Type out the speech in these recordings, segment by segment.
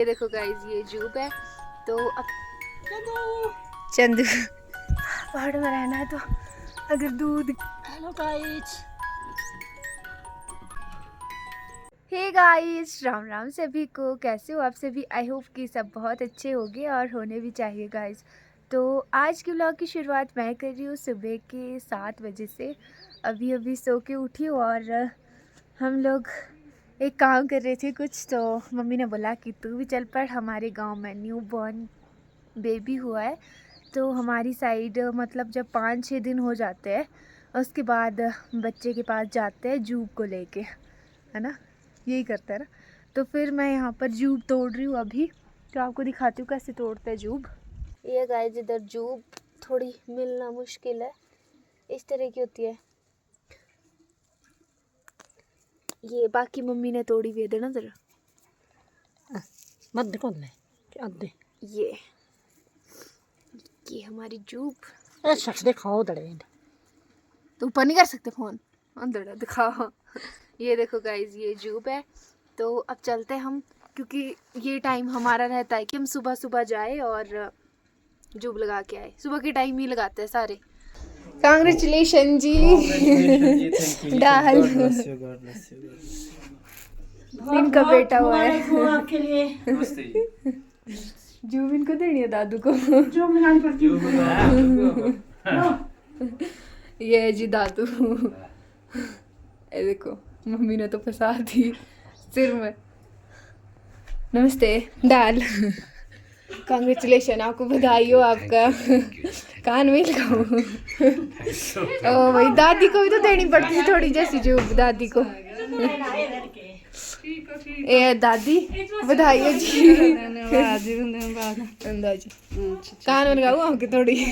ये देखो गाइस, ये जूब है। तो अब चंदू पहाड़ में रहना है तो अगर दूध। Hello guys, hey guys, Ram Ram सभी को। कैसे हो आप सभी? आई होप कि सब बहुत अच्छे होंगे और होने भी चाहिए गाइस। तो आज के व्लॉग की शुरुआत मैं कर रही हूँ सुबह के 7 बजे से। अभी अभी सो के उठी हूँ और हम लोग एक काम कर रहे थे कुछ, तो मम्मी ने बोला कि तू भी चल पड़। हमारे गांव में न्यू बॉर्न बेबी हुआ है, तो हमारी साइड मतलब जब 5-6 दिन हो जाते हैं उसके बाद बच्चे के पास जाते हैं जूब को लेके, है ना, यही करता है ना। तो फिर मैं यहाँ पर जूब तोड़ रही हूँ अभी, तो आपको दिखाती हूँ कैसे तोड़ते हैं जूब। ये गाइस, इधर जूब थोड़ी मिलना मुश्किल है, इस तरह की होती है ये। बाकी मम्मी ने तोड़ी हुई है ना जरा मत देखो ले अदे ये हमारी जूब। ए शख्स दिखाओ दड़े तो ऊपर नहीं कर सकते फोन, अंदर दिखाओ। ये देखो गाइस, ये जूब है। तो अब चलते हैं हम, क्योंकि ये टाइम हमारा रहता है कि हम सुबह सुबह जाए और जूब लगा के आए। सुबह के टाइम ही लगाते हैं सारे। कांग्रेचुलेशन जी। डाल इनका बेटा हुआ है। आपके लिए जूब इनको देनी है दादू को। जो मिलान पड़ती ये है जी दादू। ये देखो, मम्मी ने तो फंसा दी सिर में। नमस्ते डाल। कांग्रेचुलेशन, आपको बधाई हो आपका। कान में लगाओ। ओ भाई, दादी को भी तो देनी पड़ती है थोड़ी जैसी जूब दादी को। ए दादी बधाई हो जी। अंदाजी कान में लगाओ आपके थोड़ी।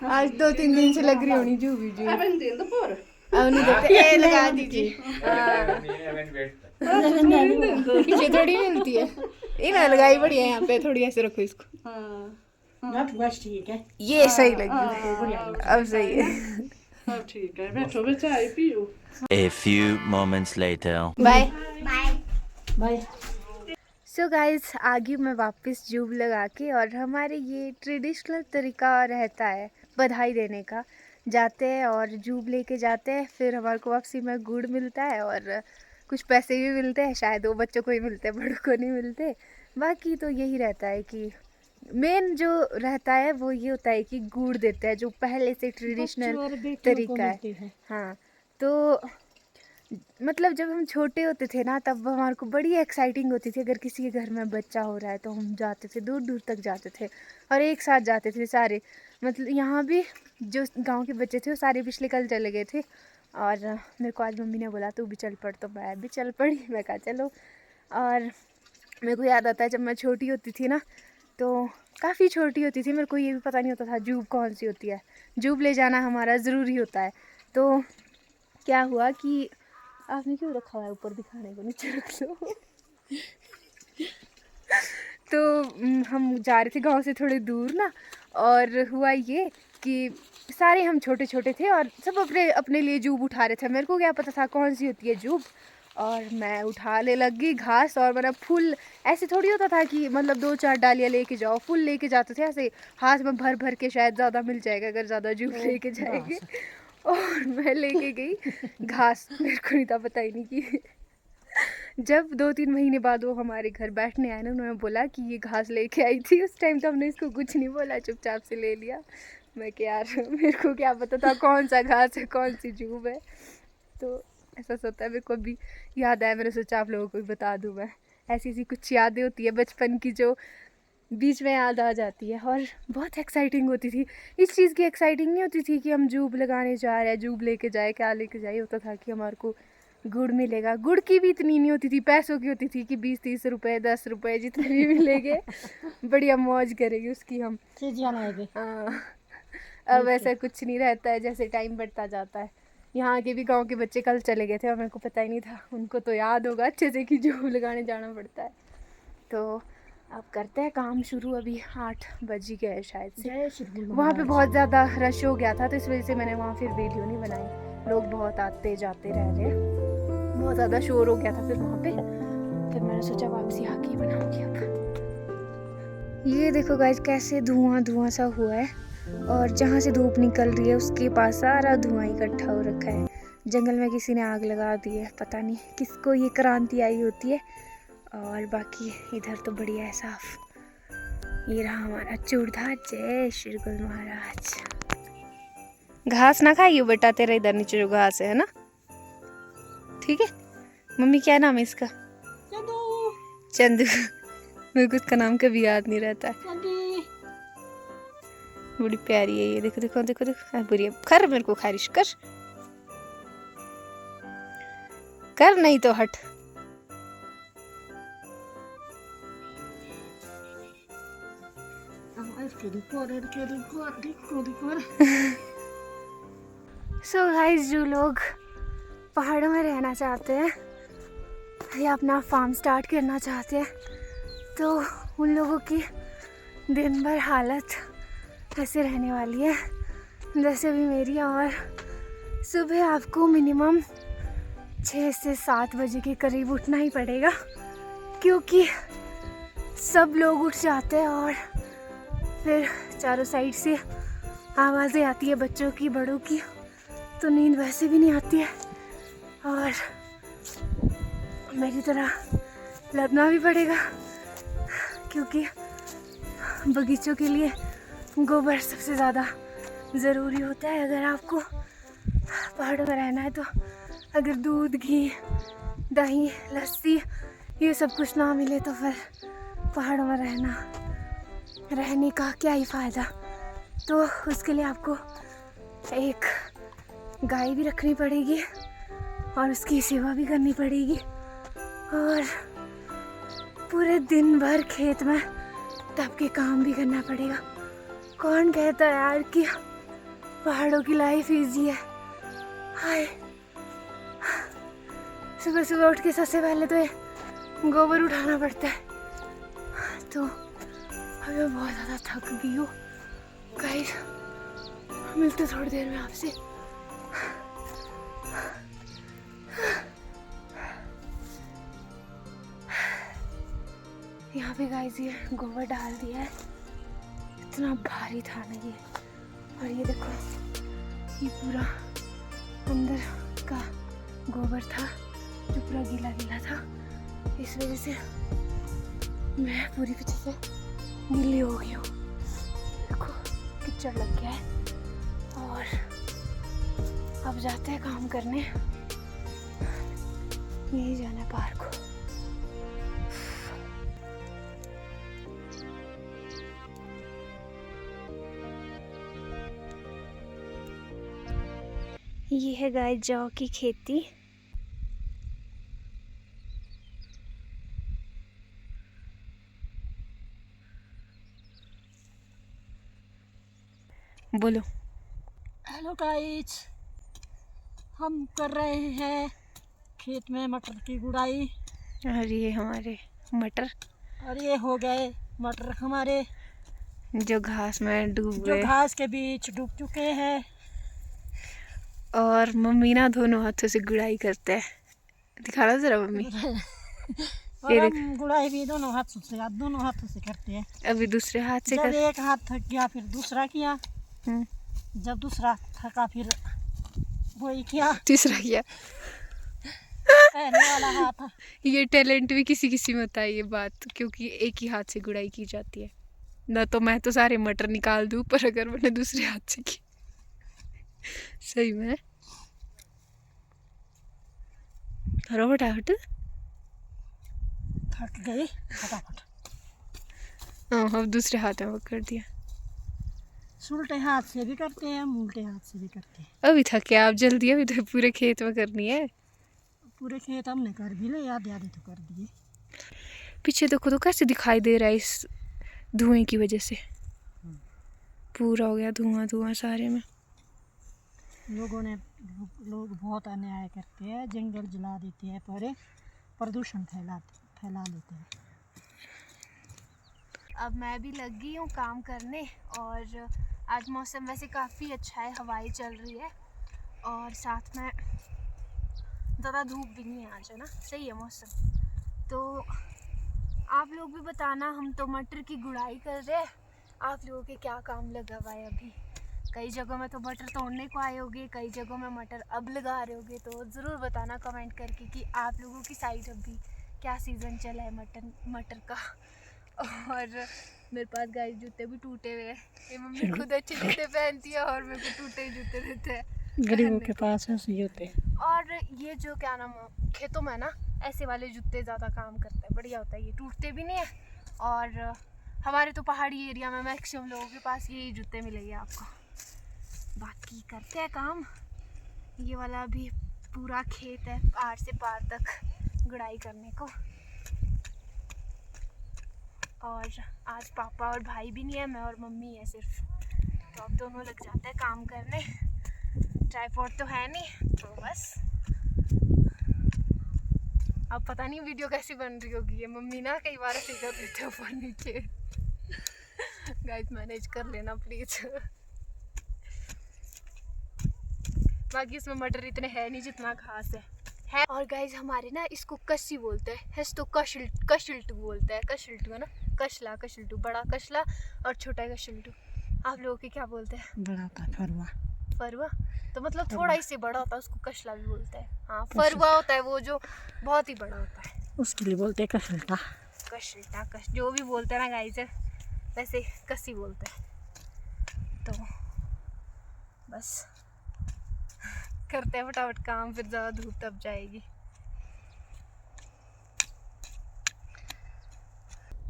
आज 2-3 दिन से लग रही होनी जूबी जी। अब नहीं देते, ए लगा दीजिए। पीछे थोड़ी मिलती है, इन्हें लगाई बढ़िया। यहाँ पे थोड़ी ऐसे रखो इसको। बस ठीक है, ये सही लगी, अब सही है। अब ठीक है। बैठो बे, चाय पियो। A few moments later. Bye bye. So guys, आ गई मैं वापस जूब लगा के। और हमारे ये ट्रेडिशनल तरीका रहता है बधाई देने का। जाते हैं और जूब लेके जाते हैं, फिर हमारे को वापसी में गुड़ मिलता है और कुछ पैसे भी मिलते हैं। शायद वो बच्चों को ही मिलते हैं, बड़ों को नहीं मिलते। बाकी तो यही रहता है कि मेन जो रहता है वो ये होता है कि गुड़ देते हैं, जो पहले से ट्रेडिशनल तरीका है। हाँ, तो मतलब जब हम छोटे होते थे ना, तब हमारे को बड़ी एक्साइटिंग होती थी। अगर किसी के घर में बच्चा हो रहा है तो हम जाते थे, दूर दूर तक जाते थे और एक साथ जाते थे सारे। मतलब यहाँ भी जो गांव के बच्चे थे वो सारे पिछले कल चले गए थे। और मेरे को आज मम्मी ने बोला तू भी चल पड़, तो मैं भी चल पड़ी। मैं कहा चलो। और मेरे को याद आता है जब मैं छोटी होती थी ना, तो काफ़ी छोटी होती थी, मेरे को ये भी पता नहीं होता था जूब कौन सी होती है। जूब ले जाना हमारा ज़रूरी होता है। तो क्या हुआ कि आपने क्यों रखा हुआ है ऊपर दिखाने को, नीचे रख लो। तो हम जा रहे थे गांव से थोड़े दूर ना, और हुआ ये कि सारे हम छोटे छोटे थे और सब अपने अपने लिए जूब उठा रहे थे। मेरे को क्या पता था कौन सी होती है जूब। और मैं उठाने लगी घास, और मेरा फुल ऐसे थोड़ी होता था कि मतलब 2-4 डालियाँ लेके जाओ, फुल लेके जाते थे ऐसे हाथ में भर भर के। शायद ज़्यादा मिल जाएगा अगर ज़्यादा जूब लेके जाएंगे। और मैं लेके गई घास, मेरे को नहीं था, पता ही नहीं कि जब 2-3 महीने बाद वो हमारे घर बैठने आए ना, उन्होंने बोला कि ये घास लेके आई थी। उस टाइम तो हमने इसको कुछ नहीं बोला, चुपचाप से ले लिया। मैं क्या यार, मेरे को क्या पता था कौन सा घास है कौन सी जूब है। तो ऐसा होता है। मेरे को अभी याद आया, मैंने सोचा आप लोगों को भी बता दूँ। मैं ऐसी ऐसी कुछ यादें होती है बचपन की जो बीच में याद आ जाती है, और बहुत एक्साइटिंग होती थी। इस चीज़ की एक्साइटिंग नहीं होती थी कि हम जूब लगाने जा रहे हैं, जूब लेके जाए, क्या लेके जाए। होता था कि हमारे को गुड़ मिलेगा। गुड़ की भी इतनी नहीं होती थी, पैसों की होती थी कि 20-30 रुपये, 10 रुपये, जितने भी मिलेंगे बढ़िया मौज करेगी उसकी हम। हाँ, अब ऐसा कुछ नहीं रहता है जैसे टाइम बढ़ता जाता है। यहाँ के भी गांव के बच्चे कल चले गए थे और मेरे को पता ही नहीं था। उनको तो याद होगा अच्छे से कि जूब लगाने जाना पड़ता है। तो अब करते हैं काम शुरू। अभी 8 बज गए हैं शायद से। वहाँ पे बहुत ज़्यादा रश हो गया था, तो इस वजह से मैंने वहाँ फिर वीडियो नहीं बनाई। लोग बहुत आते जाते रह रहे, बहुत ज़्यादा शोर हो गया था फिर वहाँ पे। फिर मैंने सोचा वापसी आके ही बनाऊंगी अब। ये देखो गाइस कैसे धुआं धुआं सा हुआ है, और जहाँ से धूप निकल रही है उसके पास सारा धुआं इकट्ठा हो रखा है। जंगल में किसी ने आग लगा दी है, पता नहीं किसको ये क्रांति आई होती है। और बाकी इधर तो बढ़िया है साफ। ये रहा हमारा चूड़धार। जय श्री गुरु महाराज। घास ना खाइयो बेटा, तेरे इधर नीचे जो घास है ना, ठीक है। मम्मी क्या नाम है इसका? चंदू। मेरे को इसका नाम कभी याद नहीं रहता। बड़ी प्यारी है ये, देखो देखो देखो देखो। बुरी खर, मेरे को खारिश कर नहीं तो हट। सो गाइस, जो लोग पहाड़ों में रहना चाहते हैं या अपना फार्म स्टार्ट करना चाहते हैं, तो उन लोगों की दिन भर हालत ऐसे रहने वाली है जैसे अभी मेरी। और सुबह आपको मिनिमम 6 से 7 बजे के करीब उठना ही पड़ेगा, क्योंकि सब लोग उठ जाते हैं और फिर चारों साइड से आवाज़ें आती है, बच्चों की, बड़ों की, तो नींद वैसे भी नहीं आती है। और मेरी तरह लगना भी पड़ेगा, क्योंकि बगीचों के लिए गोबर सबसे ज़्यादा ज़रूरी होता है। अगर आपको पहाड़ों में रहना है तो अगर दूध, घी, दही, लस्सी ये सब कुछ ना मिले तो फिर पहाड़ों में रहने का क्या ही फ़ायदा। तो उसके लिए आपको एक गाय भी रखनी पड़ेगी और उसकी सेवा भी करनी पड़ेगी, और पूरे दिन भर खेत में दब के काम भी करना पड़ेगा। कौन कहता है यार कि पहाड़ों की लाइफ इजी है? हाय, सुबह सुबह उठ के सबसे पहले तो ये गोबर उठाना पड़ता है। तो अभी मैं बहुत ज़्यादा थक गई हूँ गाइस, मिलते थोड़ी देर में आपसे। यहाँ पे गाइस ये गोबर डाल दिया है, इतना भारी था ना ये। और ये देखो, ये पूरा अंदर का गोबर था जो पूरा गीला गीला था, इस वजह से मैं पूरी पीछे से गीली हो गई हूँ। देखो कीचड़ लग गया है। और अब जाते हैं काम करने, यही जाना है पार्क को। ये है गाय जौ की खेती। बोलो। हेलो गाइस, हम कर रहे हैं खेत में मटर की गुड़ाई। और ये हमारे मटर, और ये हो गए मटर हमारे जो घास में डूब जो गए। घास के बीच डूब चुके हैं। और मम्मी ना दोनों हाथों से गुड़ाई करते हैं, दिखा रहा जरा मम्मी। और हम गुड़ाई भी दोनों हाथों से करते हैं। अभी दूसरे हाथ से जब कर। एक हाथ थक गया फिर दूसरा किया, जब दूसरा थका फिर वही किया, तीसरा किया। पहले वाला हाथ। ये टैलेंट भी किसी किसी में होता है ये बात, क्योंकि एक ही हाथ से गुड़ाई की जाती है ना। तो मैं तो सारे मटर निकाल दूं, पर अगर मैंने दूसरे हाथ से की सही में। करो फटाफट। थक गई फटाफट। हाँ, अब दूसरे हाथ में कर दिया। उल्टे हाथ से भी करते हैं, हम उल्टे हाथ से भी करते हैं। अभी थके आप जल्दी, अभी तो पूरे खेत में करनी है। पूरे खेत हमने कर भी ले, आधे आधे तो कर दिए। पीछे देखो तो कैसे दिखाई दे रहा है इस धुएं की वजह से। पूरा हो गया धुआं धुआं सारे में। लोग बहुत अन्याय करते हैं, जंगल जला देते हैं, पर प्रदूषण फैला देते हैं। अब मैं भी लग गई हूँ काम करने, और आज मौसम वैसे काफ़ी अच्छा है, हवाएं चल रही है, और साथ में ज़्यादा धूप भी नहीं है आज, है ना, सही है मौसम। तो आप लोग भी बताना, हम तो मटर की गुड़ाई कर रहे हैं, आप लोगों के क्या काम लगा हुआ है अभी। कई जगहों में तो मटर तोड़ने को आए होगे, कई जगहों में मटर अब लगा रहे होगे। तो ज़रूर बताना कमेंट करके कि आप लोगों की साइड अभी क्या सीज़न चला है मटर का। और मेरे पास गाइस जूते भी टूटे हुए हैं, ये मम्मी खुद अच्छे जूते पहनती है और मेरे को टूटे ही जूते देते हैं गरीबों के पास ऐसे जूते। और ये जो क्या नाम खेतों में ना ऐसे वाले जूते ज़्यादा काम करते हैं, बढ़िया होता है, ये टूटते भी नहीं है। और हमारे तो पहाड़ी एरिया में मैक्सिमम लोगों के पास यही जूते मिलेंगे आपको। बाकी करते हैं काम। ये वाला भी पूरा खेत है पार से पार तक गुड़ाई करने को। और आज पापा और भाई भी नहीं है, मैं और मम्मी है सिर्फ, तो अब दोनों लग जाते हैं काम करने। ट्राइपॉड तो है नहीं, तो बस अब पता नहीं वीडियो कैसी बन रही होगी। ये मम्मी ना कई बार ऐसे कर देते हैं ऊपर नीचे। गाइस मैनेज कर लेना प्लीज। बाकी इसमें मटर इतने है नहीं जितना घास है। और गाइस हमारे ना इसको कस्सी बोलते हैं, इसको कशल्टू बोलते हैं। कशल्टू है ना, कशला, कशल्टू, बड़ा कशला और छोटा कशल्टू। आप लोगों के क्या बोलते हैं? बड़ा होता है फरवा। फरवा तो मतलब थोड़ा ही से बड़ा होता है, उसको कशला भी बोलते हैं। हाँ, फरवा होता है वो जो बहुत ही बड़ा होता है, उसके लिए बोलते हैं कशल्टा। कशल्टा, जो भी बोलते हैं ना गाइस, वैसे कस्सी बोलते हैं। तो बस करते हैं फटाफट काम, फिर ज़्यादा धूप तब जाएगी।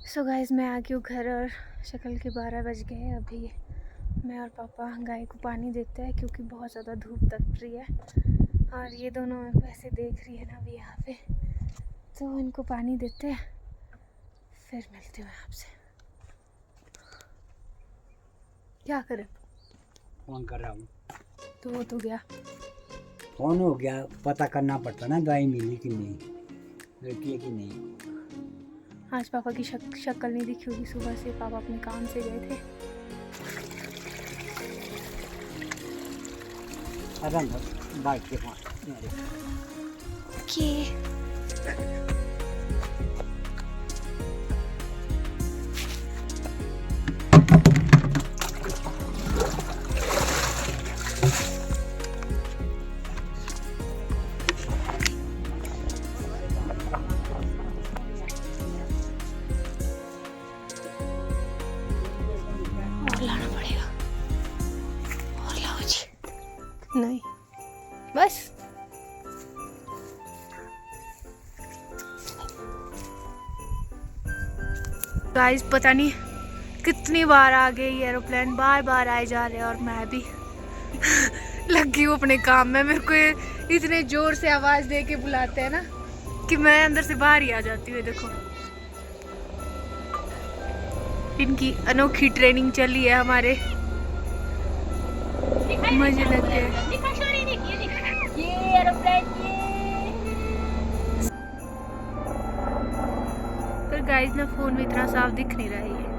सो गाइस मैं आ गई हूँ घर और शक्ल के 12 बज गए हैं। अभी मैं और पापा गाय को पानी देते हैं क्योंकि बहुत ज़्यादा धूप तप रही है और ये दोनों वैसे देख रही है ना अभी यहाँ पे, तो इनको पानी देते हैं, फिर मिलते हैं आपसे। क्या करें? फोन कर रहा हूँ। तो वो तो गया, फोन हो गया, पता करना पड़ता ना दवाई मिली कि नहीं, मिलती है कि नहीं। आज पापा की शक्ल नहीं दिखी होगी, सुबह से पापा अपने काम से गए थे। अरे बाइक के पास और लाना पड़ेगा, और लाओ जी। नहीं बस गाइस पता नहीं कितनी बार आ गए ये एरोप्लेन, बार बार आए जा रहे हैं और मैं भी लगी हूँ अपने काम में। मेरे को ये इतने जोर से आवाज दे के बुलाते हैं ना कि मैं अंदर से बाहर ही आ जाती हूँ। देखो इनकी अनोखी ट्रेनिंग चली है हमारे, मजे लगते हैं। पर गाइस ना फोन में इतना साफ दिख नहीं रहा है ये।